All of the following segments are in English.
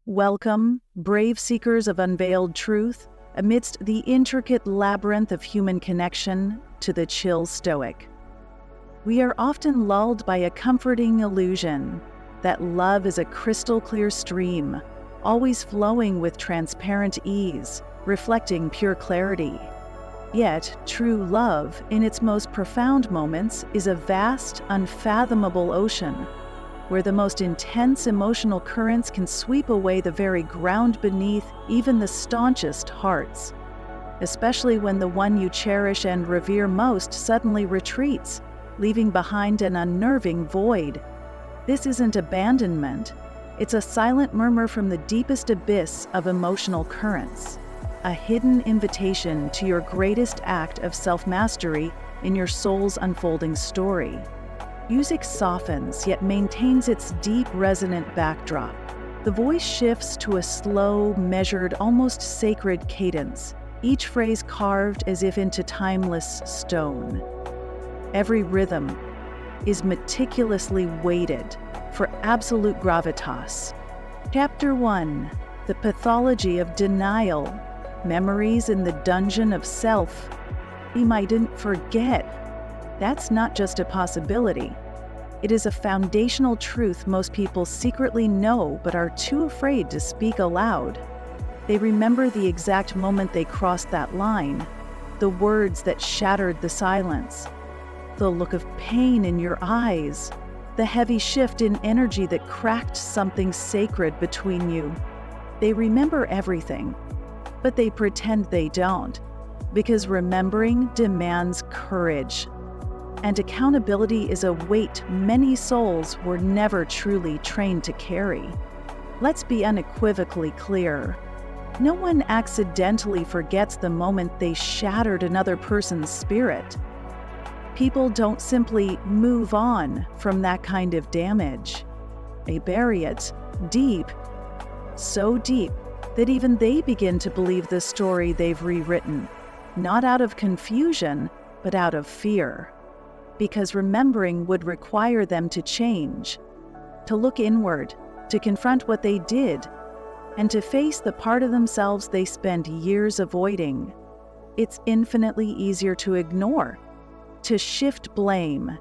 Welcome, brave seekers of unveiled truth, amidst the intricate labyrinth of human connection, to the Chill Stoic. We are often lulled by a comforting illusion that love is a crystal-clear stream, always flowing with transparent ease, reflecting pure clarity. Yet, true love, in its most profound moments, is a vast, unfathomable ocean, where the most intense emotional currents can sweep away the very ground beneath even the staunchest hearts, especially when the one you cherish and revere most suddenly retreats, leaving behind an unnerving void. This isn't abandonment, it's a silent murmur from the deepest abyss of emotional currents, a hidden invitation to your greatest act of self-mastery in your soul's unfolding story. Music softens yet maintains its deep, resonant backdrop. The voice shifts to a slow, measured, almost sacred cadence, each phrase carved as if into timeless stone. Every rhythm is meticulously weighted for absolute gravitas. Chapter 1: The Pathology of Denial. Memories in the dungeon of self. We mightn't forget. That's not just a possibility. It is a foundational truth most people secretly know but are too afraid to speak aloud. They remember the exact moment they crossed that line, the words that shattered the silence, the look of pain in your eyes, the heavy shift in energy that cracked something sacred between you. They remember everything, but they pretend they don't, because remembering demands courage. And accountability is a weight many souls were never truly trained to carry. Let's be unequivocally clear. No one accidentally forgets the moment they shattered another person's spirit. People don't simply move on from that kind of damage. They bury it deep, so deep that even they begin to believe the story they've rewritten, not out of confusion, but out of fear. Because remembering would require them to change, to look inward, to confront what they did, and to face the part of themselves they spent years avoiding. It's infinitely easier to ignore, to shift blame,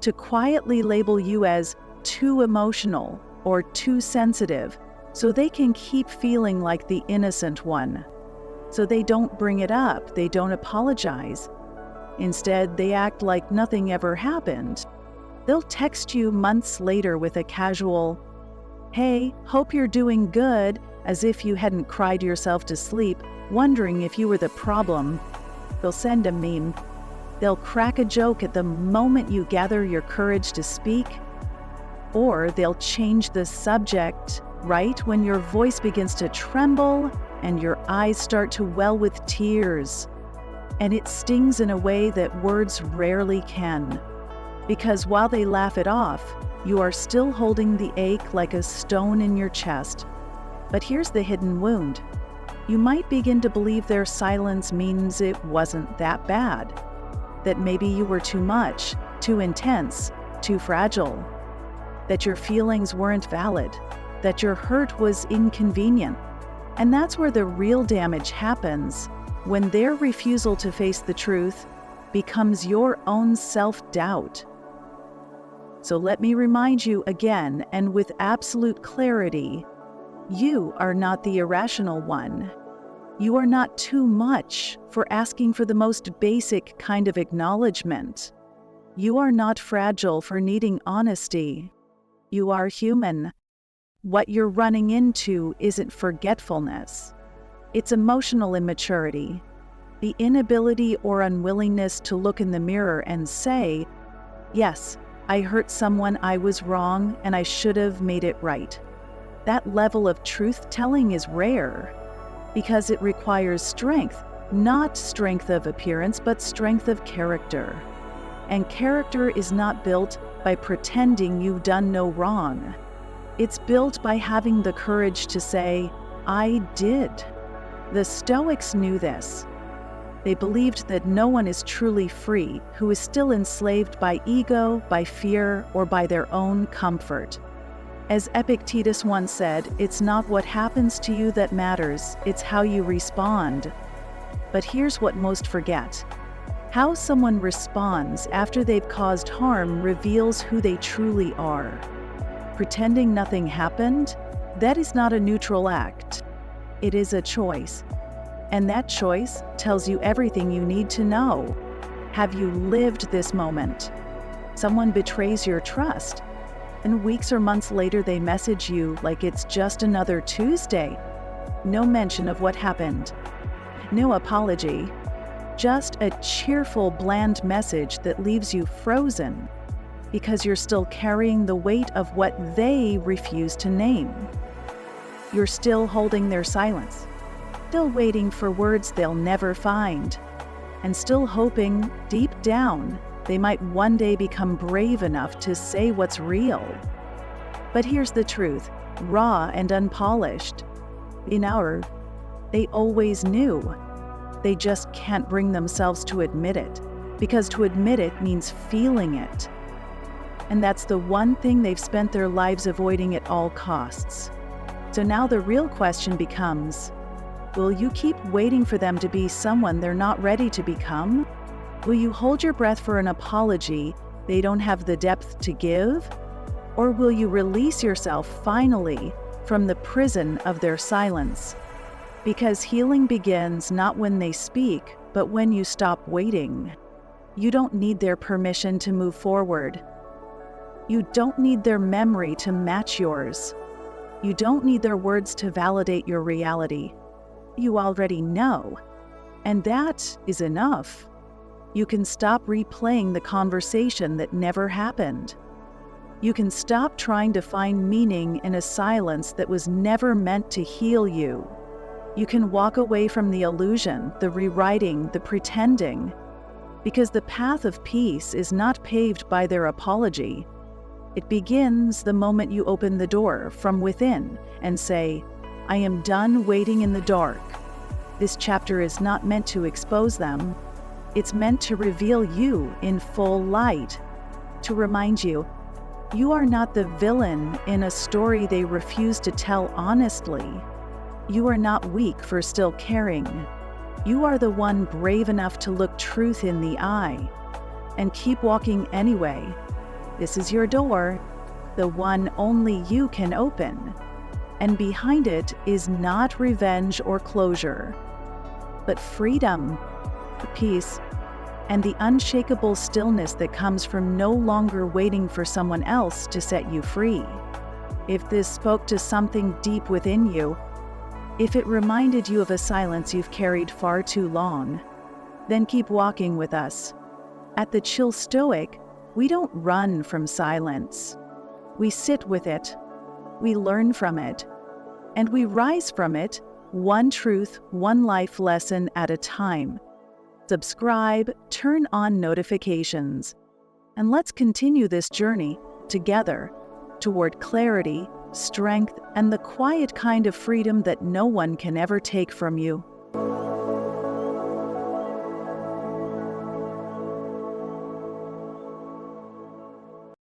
to quietly label you as too emotional or too sensitive, so they can keep feeling like the innocent one. So they don't bring it up, they don't apologize. Instead, they act like nothing ever happened. They'll text you months later with a casual, "Hey, hope you're doing good," as if you hadn't cried yourself to sleep, wondering if you were the problem. They'll send a meme. They'll crack a joke at the moment you gather your courage to speak. Or they'll change the subject right when your voice begins to tremble and your eyes start to well with tears. And it stings in a way that words rarely can. Because while they laugh it off, you are still holding the ache like a stone in your chest. But here's the hidden wound. You might begin to believe their silence means it wasn't that bad. That maybe you were too much, too intense, too fragile. That your feelings weren't valid. That your hurt was inconvenient. And that's where the real damage happens. When their refusal to face the truth becomes your own self-doubt. So let me remind you again, and with absolute clarity, you are not the irrational one. You are not too much for asking for the most basic kind of acknowledgement. You are not fragile for needing honesty. You are human. What you're running into isn't forgetfulness. It's emotional immaturity, the inability or unwillingness to look in the mirror and say, "Yes, I hurt someone, I was wrong, and I should have made it right." That level of truth-telling is rare, because it requires strength, not strength of appearance, but strength of character. And character is not built by pretending you've done no wrong. It's built by having the courage to say, "I did." The Stoics knew this. They believed that no one is truly free who is still enslaved by ego, by fear, or by their own comfort. As Epictetus once said, it's not what happens to you that matters, it's how you respond. But here's what most forget. How someone responds after they've caused harm reveals who they truly are. Pretending nothing happened? That is not a neutral act. It is a choice. And that choice tells you everything you need to know. Have you lived this moment? Someone betrays your trust, and weeks or months later they message you like it's just another Tuesday. No mention of what happened. No apology. Just a cheerful, bland message that leaves you frozen because you're still carrying the weight of what they refuse to name. You're still holding their silence, still waiting for words they'll never find, and still hoping, deep down, they might one day become brave enough to say what's real. But here's the truth, raw and unpolished. They always knew. They just can't bring themselves to admit it, because to admit it means feeling it. And that's the one thing they've spent their lives avoiding at all costs. So now the real question becomes, will you keep waiting for them to be someone they're not ready to become? Will you hold your breath for an apology they don't have the depth to give? Or will you release yourself finally from the prison of their silence? Because healing begins not when they speak, but when you stop waiting. You don't need their permission to move forward. You don't need their memory to match yours. You don't need their words to validate your reality. You already know. And that is enough. You can stop replaying the conversation that never happened. You can stop trying to find meaning in a silence that was never meant to heal you. You can walk away from the illusion, the rewriting, the pretending, because the path of peace is not paved by their apology. It begins the moment you open the door from within and say, I am done waiting in the dark. This chapter is not meant to expose them. It's meant to reveal you in full light, to remind you, you are not the villain in a story they refuse to tell honestly. You are not weak for still caring. You are the one brave enough to look truth in the eye and keep walking anyway. This is your door, the one only you can open. And behind it is not revenge or closure, but freedom, peace, and the unshakable stillness that comes from no longer waiting for someone else to set you free. If this spoke to something deep within you, if it reminded you of a silence you've carried far too long, then keep walking with us. At the Chill Stoic, we don't run from silence. We sit with it, we learn from it, and we rise from it, one truth, one life lesson at a time. Subscribe, turn on notifications, and let's continue this journey together toward clarity, strength, and the quiet kind of freedom that no one can ever take from you.